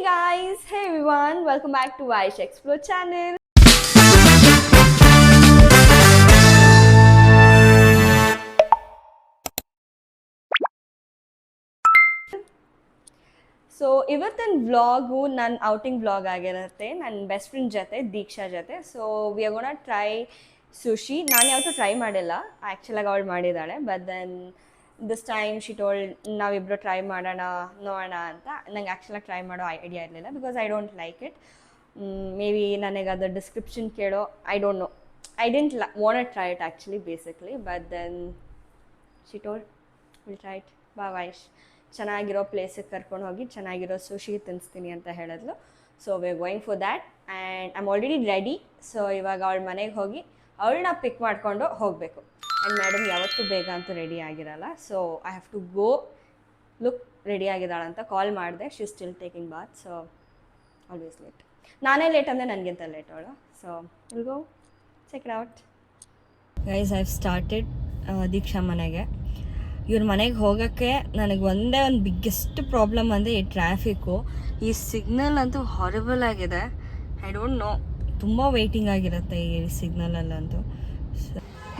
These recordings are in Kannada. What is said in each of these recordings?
Hey guys, hey everyone, welcome back to Aish Explore channel. So ಇವತ್ತಿನ ವ್ಲಾಗು ನನ್ನ ಔಟಿಂಗ್ ವ್ಲಾಗ್ ಆಗಿರುತ್ತೆ ನನ್ನ ಬೆಸ್ಟ್ ಫ್ರೆಂಡ್ ಜೊತೆ ದೀಕ್ಷಾ ಜೊತೆ. So we are gonna try sushi. ನಾನು ಯಾವತ್ತೂ ಟ್ರೈ ಮಾಡಿಲ್ಲ, ಆ್ಯಕ್ಚುಲಾಗಿ ಅವಳು ಮಾಡಿದ್ದಾಳೆ. But then this time she told ನಾವಿಬ್ಬರು ಟ್ರೈ ಮಾಡೋಣ ನೋಡೋಣ ಅಂತ. ನಂಗೆ ಆ್ಯಕ್ಚುಲಾಗಿ ಟ್ರೈ ಮಾಡೋ ಐಡಿಯಾ ಇರಲಿಲ್ಲ because I don't like it. Maybe ನನಗೆ ಅದು ಡಿಸ್ಕ್ರಿಪ್ಷನ್ ಕೇಳೋ I don't know, I didn't want try it actually basically. But then she told will try it, ಬಾ ವೈಶ್, ಚೆನ್ನಾಗಿರೋ ಪ್ಲೇಸಿಗೆ ಕರ್ಕೊಂಡು ಹೋಗಿ ಚೆನ್ನಾಗಿರೋ ಸುಶಿ ತಿನ್ನಿಸ್ತೀನಿ ಅಂತ ಹೇಳಿದ್ಲು. So we are going for that and I am already ready. So ಇವಾಗ ಅವಳ ಮನೆಗೆ ಹೋಗಿ ಅವಳನ್ನ ಪಿಕ್ ಮಾಡಿಕೊಂಡು ಹೋಗಬೇಕು. ಆ್ಯಂಡ್ ಮೇಡಮ್ ಯಾವತ್ತೂ ಬೇಗ ಅಂತೂ ರೆಡಿ ಆಗಿರಲ್ಲ. So I have to go look ready ಆಗಿದ್ದಾಳಂತ ಕಾಲ್ ಮಾಡಿದೆ. She is still taking bath, so always late. ನಾನೇ ಲೇಟ್ ಅಂದರೆ ನನಗಿಂತ ಲೇಟ್ ಅವಳು. So will go check it out. Guys I have started Deeksha ಮನೆಗೆ. ಇವ್ರ ಮನೆಗೆ ಹೋಗೋಕ್ಕೆ ನನಗೆ ಒಂದೇ ಒಂದು ಬಿಗ್ಗೆಸ್ಟ್ ಪ್ರಾಬ್ಲಮ್ ಅಂದರೆ ಈ ಟ್ರಾಫಿಕ್ಕು. ಈ ಸಿಗ್ನಲ್ ಅಂತೂ ಹಾರಿಬಲ್ ಆಗಿದೆ. ಐ ಡೋಂಟ್ ನೋ, ತುಂಬ ವೆಯ್ಟಿಂಗ್ ಆಗಿರುತ್ತೆ ಈ ಸಿಗ್ನಲಲ್ಲಂತೂ.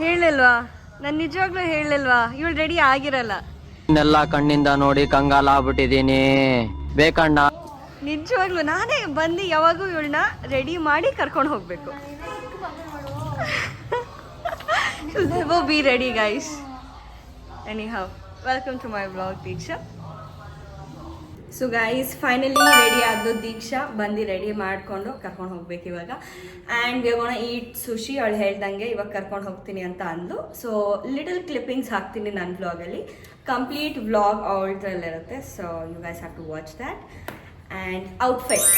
ಹೇಳಿಲ್ವಾ ನಾನು ನಿಜವಾಗ್ಲೂ ಹೇಳಿಲ್ವಾ, ಇವಳು ರೆಡಿ ಆಗಿರಲ್ಲ. ಎಲ್ಲ ಕಣ್ಣಿಂದ ನೋಡಿ ಕಂಗಾಲ ಆಗ್ಬಿಟ್ಟಿದ್ದೀನಿ ಬೇಕಣ್ಣ. ನಿಜವಾಗ್ಲೂ ನಾನೇ ಬಂದು ಯಾವಾಗೂ ಇವಳನ್ನ ರೆಡಿ ಮಾಡಿ ಕರ್ಕೊಂಡು ಹೋಗಬೇಕು. Never be ready guys. Anyhow, welcome to my vlog, Deeksha. So guys finally ready ಆದ್ದು ದೀಕ್ಷಾ. ಬಂದು ರೆಡಿ ಮಾಡಿಕೊಂಡು ಕರ್ಕೊಂಡು ಹೋಗ್ಬೇಕು ಇವಾಗ. ಆ್ಯಂಡ್ ವಿ ಗೋಣ ಈಟ್ ಸುಶಿ. ಅವಳು ಹೇಳ್ದಂಗೆ ಇವಾಗ ಕರ್ಕೊಂಡು ಹೋಗ್ತೀನಿ ಅಂತ ಅಂದ್ಲು. ಸೊ ಲಿಟಲ್ ಕ್ಲಿಪ್ಪಿಂಗ್ಸ್ ಹಾಕ್ತೀನಿ ನನ್ನ ವ್ಲಾಗಲ್ಲಿ. ಕಂಪ್ಲೀಟ್ ವ್ಲಾಗ್ ಅವಳದ್ರಲ್ಲಿರುತ್ತೆ. So you guys have to watch that. And outfit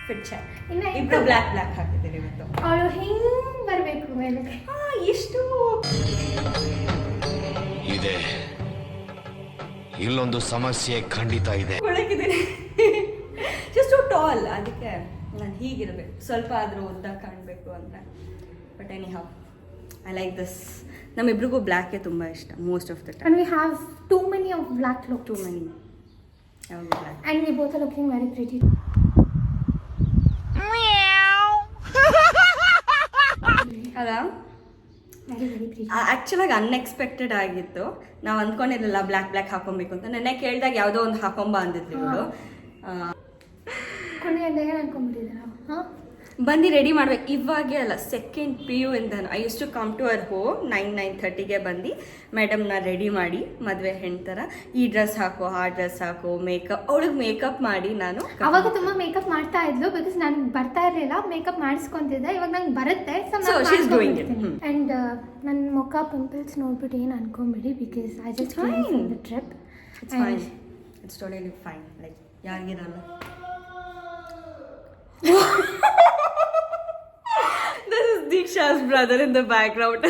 fit check ಇಬ್ಬರು ಬ್ಲ್ಯಾಕ್ ಹಾಕಿದ್ದೀರಿ ಇವತ್ತು. ಅವಳು ಹಿಂಗೆ ಬರಬೇಕು ಮೇಲೆ. ಎಷ್ಟು ಇದೆ, ಇಲ್ಲೊಂದು ಸಮಸ್ಯೆ ಖಂಡಿತ ಇದೆ. ಕೊಳಕಿದ್ದೀನಿ ಜಸ್ಟ್ ಟಾಲ್, ಅದಕ್ಕೆ ನಾನು ಹೀಗಿರಬೇಕು, ಸ್ವಲ್ಪ ಆದರೂ ಉದ್ದ ಕಾಣಬೇಕು ಅಂದರೆ. But anyhow I like this. ನಮ್ಮಿಬ್ರಿಗೂ ಬ್ಲ್ಯಾಕೇ ತುಂಬ ಇಷ್ಟ most of the time. And we have too many of black look. Too many. Black. And we both are looking very pretty. ಅಲ್ಲ, Very, very pretty. ಆ್ಯಕ್ಚುಲಾಗಿ ಅನ್ಎಕ್ಸ್ಪೆಕ್ಟೆಡ್ ಆಗಿತ್ತು. ನಾವು ಅಂದ್ಕೊಂಡಿರಲಿಲ್ಲ ಬ್ಲ್ಯಾಕ್ ಹಾಕೊಬೇಕು ಅಂತ. ನೆನ್ನೆ ಕೇಳಿದಾಗ ಯಾವುದೋ ಒಂದು ಹಾಕೊಂಬ ಅಂದಿದ್ಲು ಇವಳು. ಕೊನೆಯದಾಗ ಏನು ಅನ್ಕೊಂಡ್ಬಿಟ್ಟಿದ್ದೀರಾ? ಹಾಂ, ಬಂದು ರೆಡಿ ಮಾಡ್ಬೇಕು. ಇವಾಗೇ ಅಲ್ಲ, ಸೆಕೆಂಡ್ PU ಇಂದನು I use to come to our home 9:30ಗೆ ಬಂದು ಮೇಡಮ್ನ ರೆಡಿ ಮಾಡಿ ಮದುವೆ ಹೆಣ್ಣು ಥರ ಈ ಡ್ರೆಸ್ ಹಾಕೋ ಆ ಡ್ರೆಸ್ ಹಾಕೋ ಮೇಕಪ್, ಅವಳಿಗೆ ಮೇಕಪ್ ಮಾಡಿ ನಾನು ಅವಾಗ ತುಂಬ ಮೇಕಪ್ ಮಾಡ್ತಾ ಇದ್ಲು ಬಿಕಾಸ್ ನಾನು ಬರ್ತಾ ಇರಲಿಲ್ಲ, ಮೇಕಪ್ ಮಾಡಿಸ್ಕೊಂತಿದ್ದೆ. ಇವಾಗ ನಂಗೆ ಬರುತ್ತೆ. ಆ್ಯಂಡ್ ನನ್ನ ಮುಖ ಪಿಂಪಲ್ಸ್ ನೋಡ್ಬಿಟ್ಟು ಏನು ಅನ್ಕೊಂಬಿಡಿ because I just came from the trip. It's totally fine. Like ಯಾರಿಗಿರಲ್ಲ. This is Diksha's brother in the background.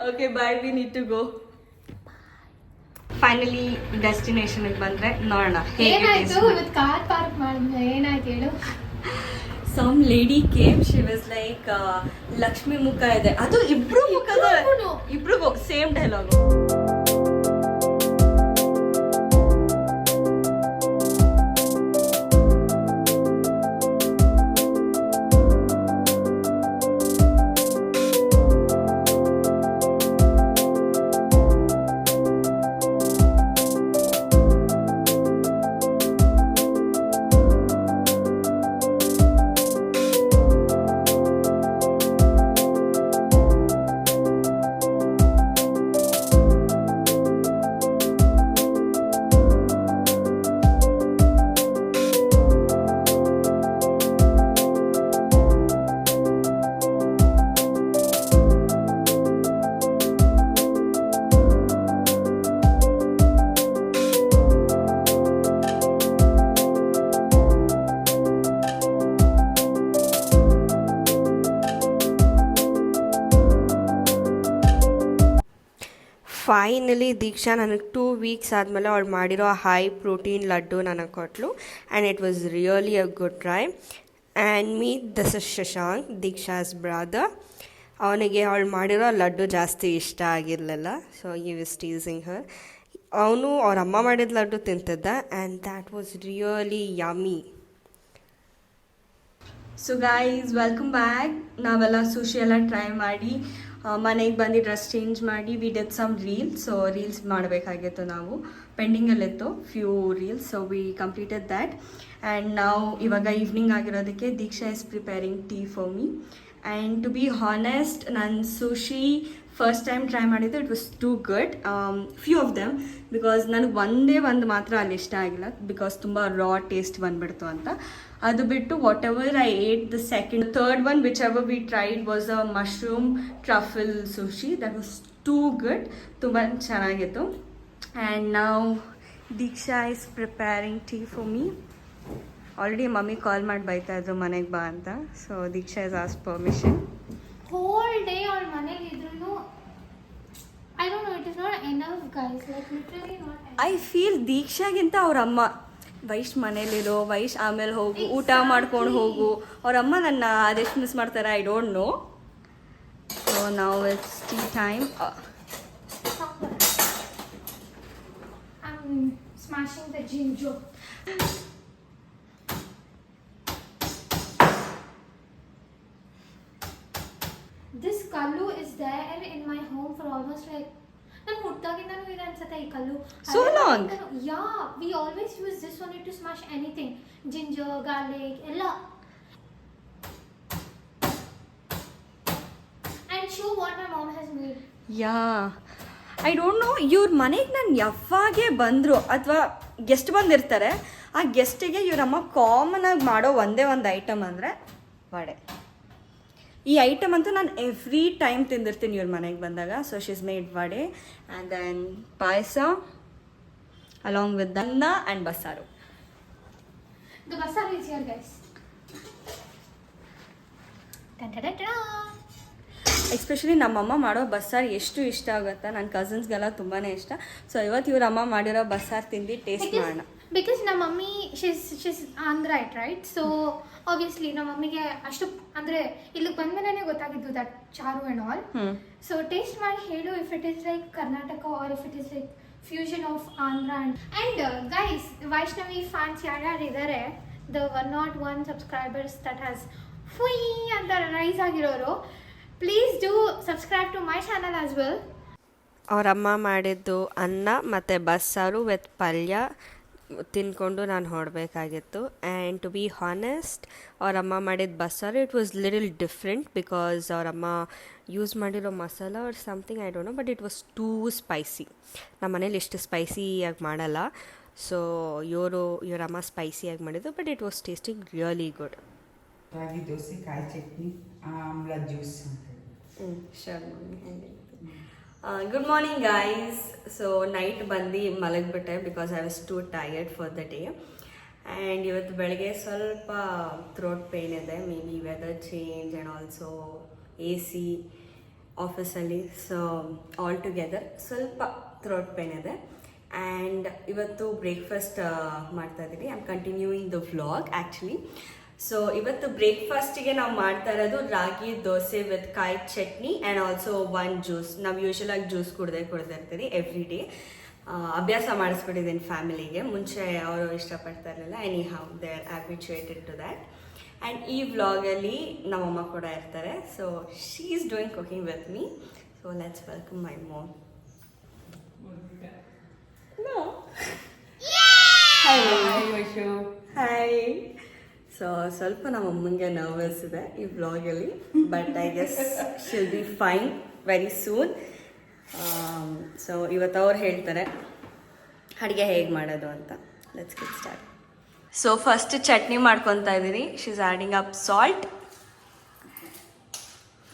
Okay, bye. We need to go. Finally, destination ಗೆ ಬಂದ್ರೆ ನೋಡೋಣ ಏನಾಯ್ತು. ಇವತ್ತು ಕಾರ್ ಪಾರ್ಕ್ ಮಾಡಿದ್ವಿ, ಏನಾಯ್ತು ಹೇಳು. Some lady came, she was like Lakshmi ಮುಖ ಇದೆ. ಅದು ಇಬ್ರು ಮುಖದ, ಇಬ್ರಿಗೂ ಸೇಮ್ ಡೈಲಾಗ್. ಫೈನಲಿ ದೀಕ್ಷಾ ನನಗೆ 2 ವೀಕ್ಸ್ ಆದಮೇಲೆ ಅವಳು ಮಾಡಿರೋ ಹೈ ಪ್ರೋಟೀನ್ ಲಡ್ಡು ನನಗೆ ಕೊಟ್ಟಳು. And it was really a good try. And meet this is Shashank, Deeksha's brother. ಅವನಿಗೆ ಅವಳು ಮಾಡಿರೋ ಲಡ್ಡು ಜಾಸ್ತಿ ಇಷ್ಟ ಆಗಿರಲಿಲ್ಲ, so he was teasing her. ಅವನು ಅವ್ರ ಅಮ್ಮ ಮಾಡಿದ ಲಡ್ಡು ತಿಂತಿದ್ದ and that was really yummy. So guys welcome back. ನಾವೆಲ್ಲ ಸುಶಿ ಎಲ್ಲ ಟ್ರೈ ಮಾಡಿ ಮನೆಗೆ ಬಂದು ಡ್ರೆಸ್ ಚೇಂಜ್ ಮಾಡಿ we did some reels. So reels ಮಾಡಬೇಕಾಗಿತ್ತು, ನಾವು ಪೆಂಡಿಂಗಲ್ಲಿತ್ತು few reels. So we completed that and ನಾವು ಇವಾಗ ಈವ್ನಿಂಗ್ ಆಗಿರೋದಕ್ಕೆ Deeksha is preparing tea for me. And to be honest, ನಾನು ಸುಶಿ ಫಸ್ಟ್ ಟೈಮ್ ಟ್ರೈ ಮಾಡಿದ್ದು it was too good, few of them, because ನನಗೆ ಒಂದು ಮಾತ್ರ ಅಲ್ಲಿ ಇಷ್ಟ ಆಗಿಲ್ಲ ಬಿಕಾಸ್ ತುಂಬ ರಾ ಟೇಸ್ಟ್ ಬಂದುಬಿಡ್ತು ಅಂತ. ಅದು ಬಿಟ್ಟು whatever I ate the second third one whichever we tried was a mushroom truffle sushi. That was too good, ತುಂಬ ಚೆನ್ನಾಗಿತ್ತು. ಆ್ಯಂಡ್ ನಾವು Deeksha is preparing tea for me. Already mummy call ಮಾಡಿ ಬೈತಾ ಇದ್ರು ಮನೆಗೆ ಬಾ ಅಂತ. So Deeksha is ask permission. Whole day ಅವ್ರ ಮನೇಲಿ ಇದ್ರೂ I don't know, it is not enough guys, like literally not enough. I feel ದೀಕ್ಷಾಗಿಂತ ಅವ್ರ ಅಮ್ಮ ವೈಶ್ ಮನೇಲಿರೋ, ವೈಶ್ ಆಮೇಲೆ ಹೋಗು ಊಟ ಮಾಡ್ಕೊಂಡು ಹೋಗು, ಅವ್ರ ಅಮ್ಮ ನನ್ನ ಅದೆಷ್ಟು ಮಿಸ್ ಮಾಡ್ತಾರೆ ಐ ಡೋಂಟ್ ನೋ. ಸೊ ನಾವು it's tea time. I'm smashing the ginger. This kallu is there in my home for almost like ನಾನು ಹುಟ್ಟಾಗಿಂದನೂ ಇದೆ ಅನ್ಸುತ್ತೆ ಈ ಕಲ್ಲು. So long? Yeah, we always use this one to smash anything, ginger, garlic ಎಲ್ಲ. And show what my mom has made. Yeah I don't no, ಇವ್ರ ಮನೆಗೆ ನಾನು ಯಾವಾಗೇ ಬಂದರು ಅಥವಾ ಗೆಸ್ಟ್ ಬಂದಿರ್ತಾರೆ, ಆ ಗೆಸ್ಟಿಗೆ ಇವರಮ್ಮ ಕಾಮನ್ ಆಗಿ ಮಾಡೋ ಒಂದೇ ಒಂದು ಐಟಮ್ ಅಂದರೆ ವಡೆ. ಈ ಐಟಮ್ ಅಂತೂ ನಾನು ಎವ್ರಿ ಟೈಮ್ ತಿಂದಿರ್ತೀನಿ ಇವ್ರ ಮನೆಗೆ ಬಂದಾಗ. So she's made vada and then payasa along with anna and basaru. The basaru is here, guys. Ta-da-da-da. Especially ನಮ್ಮಮ್ಮ ಮಾಡೋ ಬಸ್ಸಾರು ಎಷ್ಟು ಇಷ್ಟ ಆಗುತ್ತಾ, ನನ್ನ ಕಸಿನ್ಸ್ಗೆಲ್ಲ ತುಂಬಾ ಇಷ್ಟ. ಸೊ ಇವತ್ತು ಇವ್ರ ಅಮ್ಮ ಮಾಡಿರೋ ಬಸ್ಸಾರು ತಿಂದು ಟೇಸ್ಟ್ ಮಾಡೋಣ. Because ನಮ್ಮ mummy she's Andhraite, right? So obviously ನಮ್ಮ ಮಮ್ಮಿಗೆ ಅಷ್ಟು ಅಂದರೆ ಇಲ್ಲಿಗೆ ಬಂದ್ಮೇಲೆ ಗೊತ್ತಾಗಿದ್ದು ದಟ್ ಚಾರು ಆ್ಯಂಡ್ ಆಲ್. ಸೊ ಟೇಸ್ಟ್ ಮಾಡಿ ಹೇಳು if it is like Karnataka or if it is like fusion of Andhra. And guys, Vaishnavi fans ಯಾರ್ಯಾರು ಇದ್ದಾರೆ, ದ 101 ಸಬ್ಸ್ಕ್ರೈಬರ್ಸ್ ದಟ್ ಹ್ಯಾಸ್ ಫುಯ್ ಅಂತ ರೈಸ್ ಆಗಿರೋರು, please do subscribe to my channel as well. ಅವರಮ್ಮ ಮಾಡಿದ್ದು ಅನ್ನ ಮತ್ತು ಬಸ್ಸಾರು ವಿತ್ ಪಲ್ಯ ತಿನ್ಕೊಂಡು ನಾನು ಹೊರಡಬೇಕಾಗಿತ್ತು. ಆ್ಯಂಡ್ ಟು ಬಿ ಹಾನೆಸ್ಟ್, ಅವರಮ್ಮ ಮಾಡಿದ ಬಸ್ಸಾರು it was little different because ಅವರಮ್ಮ use ಮಾಡಿರೋ masala or something I don't know, but it was too spicy. ನಮ್ಮ ಮನೇಲಿ ಇಷ್ಟು ಸ್ಪೈಸಿಯಾಗಿ ಮಾಡಲ್ಲ. ಸೊ ಇವರಮ್ಮ ಸ್ಪೈಸಿಯಾಗಿ ಮಾಡಿದ್ದು, but it was tasting really good. ರಾಗಿ ದೋಸೆ, ಕಾಯಿ ಚಟ್ನಿ, ಆಮ್ಲ ಜ್ಯೂಸ್ ಅಂತ. Good morning guys. So night ಬಂದು ಮಲಗಿಬಿಟ್ಟೆ because I was too tired for the day. And ಇವತ್ತು ಬೆಳಗ್ಗೆ ಸ್ವಲ್ಪ ಥ್ರೋಟ್ ಪೇಯ್ನ್ ಇದೆ, may be weather change and also AC ಆಫೀಸಲ್ಲಿ. ಸೊ ಆಲ್ ಟುಗೆದರ್ ಸ್ವಲ್ಪ ಥ್ರೋಟ್ ಪೇಯ್ನ್ ಇದೆ. ಆ್ಯಂಡ್ ಇವತ್ತು ಬ್ರೇಕ್ಫಾಸ್ಟ್ ಮಾಡ್ತಾಯಿದ್ದೀವಿ. I am continuing the vlog actually. So ಇವತ್ತು ಬ್ರೇಕ್ಫಾಸ್ಟಿಗೆ ನಾವು ಮಾಡ್ತಾ ಇರೋದು ರಾಗಿ ದೋಸೆ ವಿತ್ ಕಾಯಿ chutney and also one juice. ನಾವು ಯೂಶ್ವಲಾಗಿ ಜ್ಯೂಸ್ ಕುಡ್ದಿರ್ತೀವಿ ಎವ್ರಿ ಡೇ. ಅಭ್ಯಾಸ ಮಾಡಿಸ್ಬಿಟ್ಟಿದ್ದೀನಿ ಫ್ಯಾಮಿಲಿಗೆ. ಮುಂಚೆ ಅವರು ಇಷ್ಟಪಡ್ತಾ ಇರಲಿಲ್ಲ. Anyhow they are habituated to that. And ಈ ವ್ಲಾಗಲ್ಲಿ ನಮ್ಮಮ್ಮ ಕೂಡ ಇರ್ತಾರೆ. So she is doing cooking with me. So let's welcome my mom. Hi. So ಸ್ವಲ್ಪ ನಮ್ಮ ಅಮ್ಮಂಗೆ ನರ್ವಸ್ ಇದೆ ಈ ವ್ಲಾಗಲ್ಲಿ, but I guess she'll be fine very soon. So ಇವತ್ತು ಅವ್ರು ಹೇಳ್ತಾರೆ ಅಡುಗೆ ಹೇಗೆ ಮಾಡೋದು ಅಂತ. Let's get start. So first chutney ಮಾಡ್ಕೊತಾ ಇದ್ದೀನಿ. She is adding up salt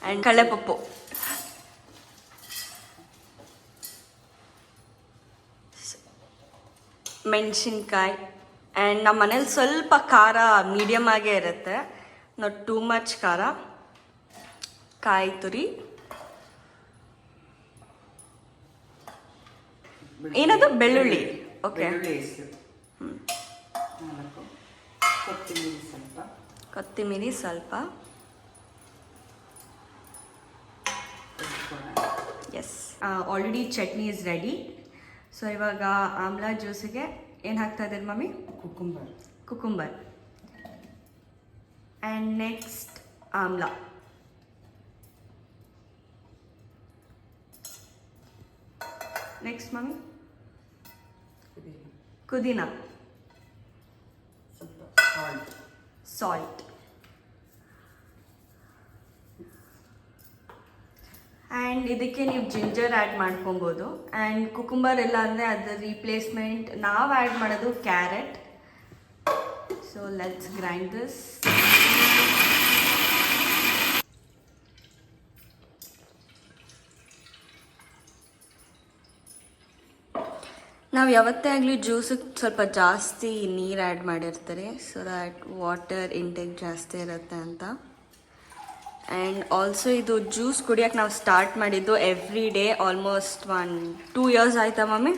and ಕಡಲೆಪಪ್ಪು. ಮೆಣಸಿನ್ಕಾಯಿ. ಆ್ಯಂಡ್ ನಮ್ಮ ಮನೇಲಿ ಸ್ವಲ್ಪ ಖಾರ ಮೀಡಿಯಮ್ ಆಗೇ ಇರುತ್ತೆ, ನಾಟ್ ಟೂ ಮಚ್ ಖಾರ. ಕಾಯಿ ತುರಿ, ಏನದು ಬೆಳ್ಳುಳ್ಳಿ. ಓಕೆ, ಕೊತ್ತಂಬರಿ ಸ್ವಲ್ಪ. Yes, already chutney is ready. So ಇವಾಗ ಆಮ್ಲಾ ಜ್ಯೂಸಿಗೆ ಏನು ಹಾಕ್ತಾ ಇದ್ದೀರಿ mummy? Cucumber. Cucumber. And next amla. Next mummy ಪುದೀನ. ಸ್ವಲ್ಪ ಸಾಲ್ಟ್. ಆ್ಯಂಡ್ ಇದಕ್ಕೆ ನೀವು ಜಿಂಜರ್ ಆ್ಯಡ್ ಮಾಡ್ಕೊಬೋದು. ಆ್ಯಂಡ್ ಕುಕುಂಬರ್ ಎಲ್ಲ ಅಂದರೆ ಅದರ ರೀಪ್ಲೇಸ್ಮೆಂಟ್ ನಾವು ಆ್ಯಡ್ ಮಾಡೋದು carrot. So let's grind this. ನಾವು ಯಾವತ್ತೇ ಆಗಲಿ ಜ್ಯೂಸಿಗೆ ಸ್ವಲ್ಪ ಜಾಸ್ತಿ ನೀರು ಆ್ಯಡ್ ಮಾಡಿರ್ತಾರೆ, ಸೊ ದ್ಯಾಟ್ ವಾಟರ್ ಇಂಟೇಕ್ ಜಾಸ್ತಿ ಇರುತ್ತೆ ಅಂತ. ಆ್ಯಂಡ್ ಆಲ್ಸೋ ಇದು ಜ್ಯೂಸ್ ಕುಡಿಯೋಕೆ ನಾವು ಸ್ಟಾರ್ಟ್ ಮಾಡಿದ್ದು ಎವ್ರಿ ಡೇ ಆಲ್ಮೋಸ್ಟ್ 1-2 years ಆಯಿತಾ mummy?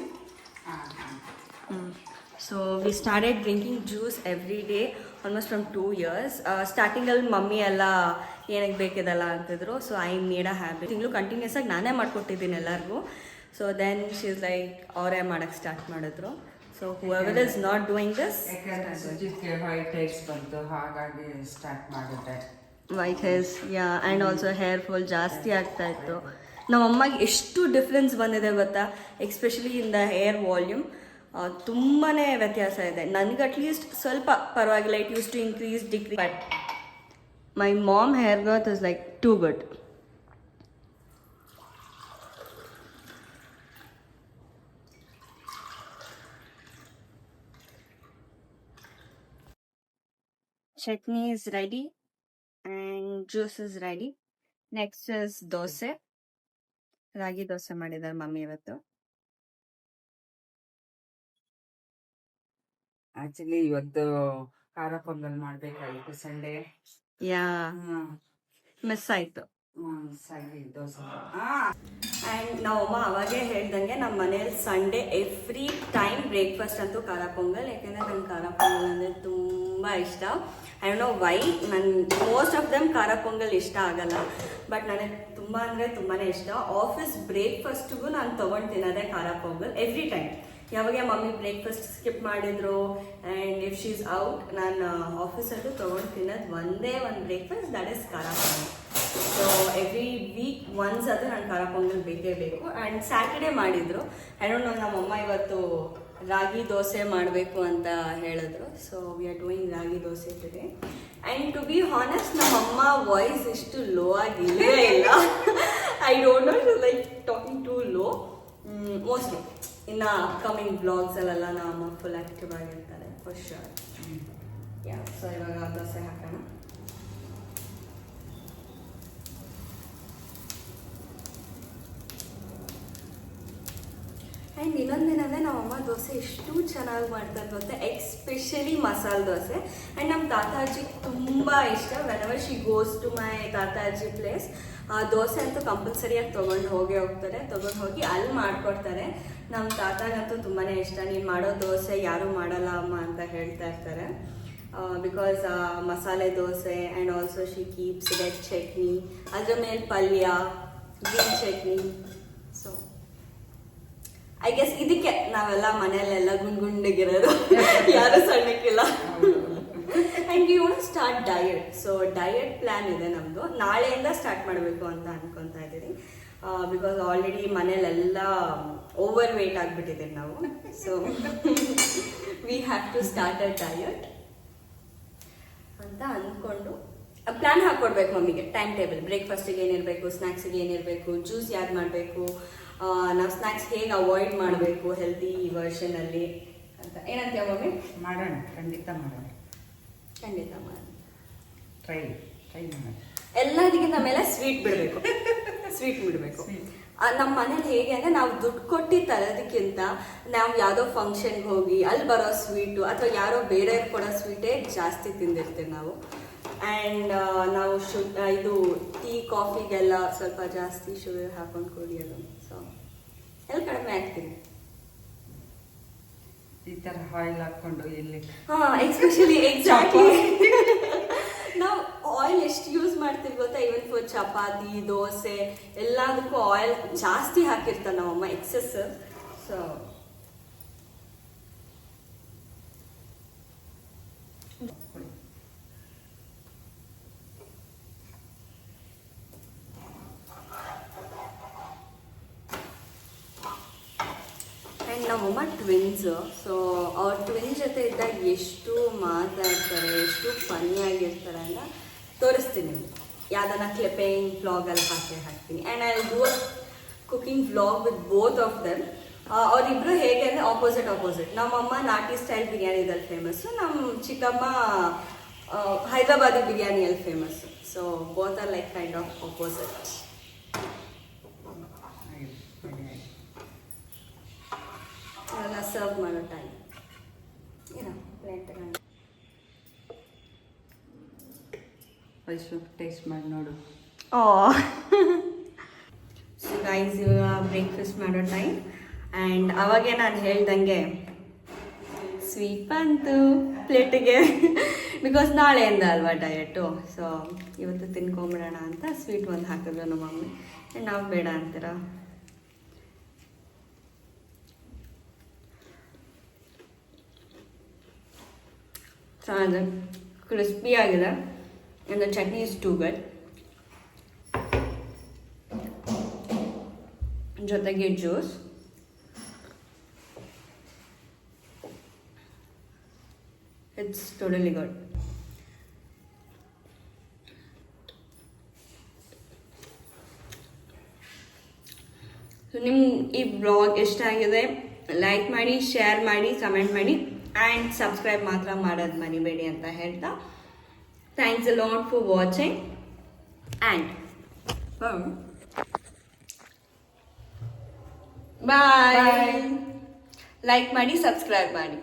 So we started drinking juice every day almost from 2 years. ಸ್ಟಾರ್ಟಿಂಗಲ್ಲಿ ಮಮ್ಮಿ ಎಲ್ಲ ಏನಕ್ಕೆ ಬೇಕಿದಲ್ಲ ಅಂತಿದ್ರು. So I made a habit. ತಿಂಗಳು ಕಂಟಿನ್ಯೂಸ್ ಆಗಿ ನಾನೇ ಮಾಡಿಕೊಟ್ಟಿದ್ದೀನಿ ಎಲ್ಲರಿಗೂ. So then she is like ಅವರೇ ಮಾಡೋಕ್ಕೆ ಸ್ಟಾರ್ಟ್ ಮಾಡಿದ್ರು. So whoever is not doing this, ಯಾಕಂದರೆ ಸುಜಿತ್ಗೆ ವೈಟ್ ಹೇರ್ಸ್ ಬಂತು, ಹಾಗಾಗಿ ಸ್ಟಾರ್ಟ್ ಮಾಡಿದ್ದೆ. White hairs, yeah. And also hair fall ಜಾಸ್ತಿ ಆಗ್ತಾ ಇತ್ತು. ನಮ್ಮ ಅಮ್ಮಗೆ ಎಷ್ಟು ಡಿಫ್ರೆನ್ಸ್ ಬಂದಿದೆ ಗೊತ್ತಾ, especially in the hair volume. ತುಂಬಾ ವ್ಯತ್ಯಾಸ ಇದೆ. ನನಗೆ ಅಟ್ಲೀಸ್ಟ್ ಸ್ವಲ್ಪ ಪರವಾಗಿಲ್ಲ, it use to increase decrease, but my mom hair growth is like too good. Chutney is ready and juice is ready. Next is dosa. ರಾಗಿ ದೋಸೆ ಮಾಡಿದ್ದಾರೆ ಮಮ್ಮಿ ಇವತ್ತು. ಆಕ್ಚುಲಿ ಇವತ್ತು ಖಾರ ಪೊಂಗಲ್ ಮಾಡಬೇಕಾಗಿತ್ತು, ಸಂಡೇ. ಯಾ, ಮಿಸ್ ಆಯಿತು. ಸರಿ ದೋಸೆ. ಆ್ಯಂಡ್ ನಾವಮ್ಮ ಅವಾಗೇ ಹೇಳ್ದಂಗೆ ನಮ್ಮ ಮನೇಲಿ ಸಂಡೇ ಎವ್ರಿ ಟೈಮ್ ಬ್ರೇಕ್ಫಾಸ್ಟ್ ಅಂತೂ ಖಾರ ಪೊಂಗಲ್. ಯಾಕೆಂದರೆ ನಂಗೆ ಖಾರ ಪೊಂಗಲ್ ಅಂದರೆ ತುಂಬ ಇಷ್ಟ. I don't know why, most of them ಖಾರ ಪೊಂಗಲ್ ಇಷ್ಟ ಆಗಲ್ಲ, ಬಟ್ ನನಗೆ ತುಂಬ ಅಂದರೆ ತುಂಬಾ ಇಷ್ಟ. ಆಫೀಸ್ ಬ್ರೇಕ್ಫಾಸ್ಟಿಗೂ ನಾನು ತೊಗೊಂಡು ತಿನ್ನೋದೇ ಖಾರ ಪೊಂಗಲ್ ಎವ್ರಿ ಟೈಮ್. ಯಾವಾಗ ಮಮ್ಮಿ ಬ್ರೇಕ್ಫಾಸ್ಟ್ ಸ್ಕಿಪ್ ಮಾಡಿದ್ರು and if she is out, ನಾನು ಆಫೀಸಲ್ಲೂ ತೊಗೊಂಡು ತಿನ್ನೋದು ಒಂದೇ ಒಂದು breakfast, that is khara pongal. So every week once ಅದು ನಾನು ಖಾರ ಪೊಂಗಲ್ ಬೇಕೇ ಬೇಕು. ಆ್ಯಂಡ್ ಸ್ಯಾಟರ್ಡೇ ಮಾಡಿದರು. ಐ ಡೋಂಟ್ ನೋ, ನಮ್ಮಮ್ಮ ಇವತ್ತು ರಾಗಿ ದೋಸೆ ಮಾಡಬೇಕು ಅಂತ ಹೇಳಿದ್ರು. So we are doing ragi dosa today. And to be honest, ನಮ್ಮಮ್ಮ ವಾಯ್ಸ್ ಇಷ್ಟು ಲೋ ಆಗಿಲ್ಲೇ ಇಲ್ಲ. I don't know, like talking to low. Mostly ಇನ್ನು ಅಪ್ಕಮಿಂಗ್ ಬ್ಲಾಗ್ಸಲ್ಲೆಲ್ಲ ನಮ್ಮ ಫುಲ್ ಆ್ಯಕ್ಟಿವ್ ಆಗಿರ್ತಾರೆ ಫಾರ್ ಶ್ಯೂರ್. ಯಾ, ಸೊ ಇವಾಗ ದೋಸೆ ಹಾಕೋಣ. ಆ್ಯಂಡ್ ಇನ್ನೊಂದೇನಂದರೆ ನಮ್ಮಮ್ಮ ದೋಸೆ ಎಷ್ಟು ಚೆನ್ನಾಗಿ ಮಾಡ್ತಾರೆ ಗೊತ್ತಾ, ಎಕ್ಸ್ಪೆಷಲಿ ಮಸಾಲೆ ದೋಸೆ. ಆ್ಯಂಡ್ ನಮ್ಮ ತಾತಾಜಿಗೆ ತುಂಬ ಇಷ್ಟ. Whenever she goes to my ತಾತಾಜಿ ಪ್ಲೇಸ್, ದೋಸೆ ಅಂತೂ ಕಂಪಲ್ಸರಿಯಾಗಿ ತೊಗೊಂಡು ಹೋಗ್ತಾರೆ. ತೊಗೊಂಡು ಹೋಗಿ ಅಲ್ಲಿ ಮಾಡಿಕೊಡ್ತಾರೆ. ನಮ್ಮ ತಾತಾಗಂತೂ ತುಂಬಾ ಇಷ್ಟ. ನೀನು ಮಾಡೋ ದೋಸೆ ಯಾರೂ ಮಾಡಲ್ಲ ಅಮ್ಮ ಅಂತ ಹೇಳ್ತಾ ಇರ್ತಾರೆ. Because masala dosa and also she keeps red chutney, ಅದ್ರ ಮೇಲೆ ಪಲ್ಯ, green chutney. So I guess ಇದಕ್ಕೆ ನಾವೆಲ್ಲ ಮನೆಯಲ್ಲೆಲ್ಲ ಗುಂಡಿಗಿರೋದು, ಯಾರು ಸಣ್ಣಕ್ಕಿಲ್ಲ. And we want start diet. So diet plan ಇದೆ ನಮ್ಮದು. ನಾಳೆಯಿಂದ ಸ್ಟಾರ್ಟ್ ಮಾಡಬೇಕು ಅಂತ ಅನ್ಕೊತಾ ಇದ್ದೀವಿ. ಬಿಕಾಸ್ ಆಲ್ರೆಡಿ ಮನೇಲೆಲ್ಲ ಓವರ್ ವೇಟ್ ಆಗಿಬಿಟ್ಟಿದ್ದೀವಿ ನಾವು. So we have to start a diet ಅಂತ ಅಂದ್ಕೊಂಡು ಪ್ಲ್ಯಾನ್ ಹಾಕ್ಕೊಡ್ಬೇಕು ಮಮ್ಮಿಗೆ. ಟೈಮ್ ಟೇಬಲ್, ಬ್ರೇಕ್ಫಾಸ್ಟಿಗೆ ಏನಿರಬೇಕು, ಸ್ನ್ಯಾಕ್ಸಿಗೆ ಏನಿರಬೇಕು, ಜ್ಯೂಸ್ ಯಾರು ಮಾಡಬೇಕು, ನಾವು ಸ್ನ್ಯಾಕ್ಸ್ ಹೇಗೆ ಅವಾಯ್ಡ್ ಮಾಡಬೇಕು ಹೆಲ್ತಿ ವರ್ಷನಲ್ಲಿ ಅಂತ. ಏನಂತೀಯ ಮಮ್ಮಿ? ಮಾಡೋಣ, ಖಂಡಿತ ಮಾಡೋಣ. ಖಂಡಿತ ಮಾಡಿ. ಟ್ರೈ ಮಾಡೋಣ. ಎಲ್ಲದಕ್ಕಿಂತ ಮೇಲೆ ಸ್ವೀಟ್ ಬಿಡಬೇಕು. ಸ್ವೀಟ್ ಬಿಡಬೇಕು. ನಮ್ಮ ಮನೇಲಿ ಹೇಗೆ ಅಂದರೆ, ನಾವು ದುಡ್ಡು ಕೊಟ್ಟು ತರೋದಕ್ಕಿಂತ ನಾವು ಯಾವುದೋ ಫಂಕ್ಷನ್ಗೆ ಹೋಗಿ ಅಲ್ಲಿ ಬರೋ ಸ್ವೀಟು ಅಥವಾ ಯಾರೋ ಬೇರೆಯವ್ರು ಕೊಡೋ ಸ್ವೀಟೇ ಜಾಸ್ತಿ ತಿಂದಿರ್ತೀವಿ ನಾವು. ಆ್ಯಂಡ್ ನಾವು ಇದು ಟೀ ಕಾಫಿಗೆಲ್ಲ ಸ್ವಲ್ಪ ಜಾಸ್ತಿ ಶುಗರ್ ಹಾಕೊಂಡು ಕುಡಿಯೋದು. ಸೊ ಎಲ್ಲಿ ಕಡಿಮೆ ಆಗ್ತೀನಿ. ಈ ಥರ ಆಯಿಲ್ ಹಾಕ್ಕೊಂಡು ಇಲ್ಲಿ, ಹಾಂ, ಎಕ್ಸ್ಪೆಷಲಿ ಎಕ್ಸಾಕ್ಟ್ಲಿ ನಾವು ಆಯಿಲ್ ಎಷ್ಟು ಯೂಸ್ ಮಾಡ್ತೀವಿ ಗೊತ್ತಾ. ಈವನ್ ಫಾರ್ ಚಪಾತಿ, ದೋಸೆ ಎಲ್ಲದಕ್ಕೂ ಆಯಿಲ್ ಜಾಸ್ತಿ ಹಾಕಿರ್ತಾರೆ ನಮ್ಮಮ್ಮ, ಎಕ್ಸೆಸ್. ಸೊ ಆ್ಯಂಡ್ ನಮ್ಮಮ್ಮ ಟ್ವಿನ್ಸು, ಸೊ ಅವ್ರ ಟ್ವಿನ್ಸ್ ಜೊತೆ ಇದ್ದಾಗ ಎಷ್ಟು ಮಾತಾಡ್ತಾರೆ, ಎಷ್ಟು ಫನ್ನಿಯಾಗಿರ್ತಾರೆ ಅಂತ ತೋರಿಸ್ತೀನಿ ನಿಮಗೆ. ಯಾವುದನ್ನ ಕ್ಲಿಪ್ಪಿಂಗ್ ವ್ಲಾಗಲ್ಲಿ ಹಾಕ್ತೀನಿ. And I do a cooking vlog with both of them. ಅವರಿಬ್ಬರು ಹೇಗೆ ಅಂದರೆ ಆಪೋಸಿಟ್. ನಮ್ಮಮ್ಮ ನಾಟಿ ಸ್ಟೈಲ್ ಬಿರಿಯಾನಿದಲ್ಲಿ ಫೇಮಸ್ಸು, ನಮ್ಮ ಚಿಕ್ಕಮ್ಮ ಹೈದರಾಬಾದಿ ಬಿರಿಯಾನಿಯಲ್ಲಿ famous. So both are like kind of opposite. ಎಲ್ಲ ಸರ್ವ್ ಮಾಡೋ ಟೈಮ್ ಏನೋ ಪ್ಲೇಟ್ ತಗೊಂಡು ಟೇಸ್ಟ್ ಮಾಡಿ ನೋಡು. ಸೊ ಗೈಸ್, ಇವಾಗ ಬ್ರೇಕ್ಫಾಸ್ಟ್ ಮಾಡೋ ಟೈಮ್. ಆ್ಯಂಡ್ ಅವಾಗೆ ನಾನು ಹೇಳ್ದಂಗೆ ಸ್ವೀಟ್ ಬಂತು ಪ್ಲೇಟಿಗೆ. ಬಿಕಾಸ್ ನಾಳೆಯಿಂದ ಅಲ್ವಾ ಡಯಟು, ಸೊ ಇವತ್ತು ತಿನ್ಕೊಂಬಿಡೋಣ ಅಂತ ಸ್ವೀಟ್ ಒಂದು ಹಾಕಿದ್ರು ನಮ್ಮ ಮಮ್ಮಿ. ಆ್ಯಂಡ್ ನಾವು ಬೇಡ ಅಂತೀರ. ಚೆನ್ನಾಗಿದೆ, ಕ್ರಿಸ್ಪಿ ಆಗಿದೆ. And the chutney is too good. ಜೊತೆಗೆ juice. It's totally good. So ನಿಮ್ಗೆ ಈ ಬ್ಲಾಗ್ ಇಷ್ಟ ಆಗಿದೆ, ಲೈಕ್ ಮಾಡಿ, ಶೇರ್ ಮಾಡಿ, ಕಮೆಂಟ್ ಮಾಡಿ, ಆ್ಯಂಡ್ ಸಬ್ಸ್ಕ್ರೈಬ್ ಮಾತ್ರ ಮಾಡೋದು ಮರಿಬೇಡಿ ಅಂತ ಹೇಳ್ತಾ, thanks a lot for watching. And bye. Like ಮಾಡಿ, ಸಬ್ಸ್ಕ್ರೈಬ್ ಮಾಡಿ.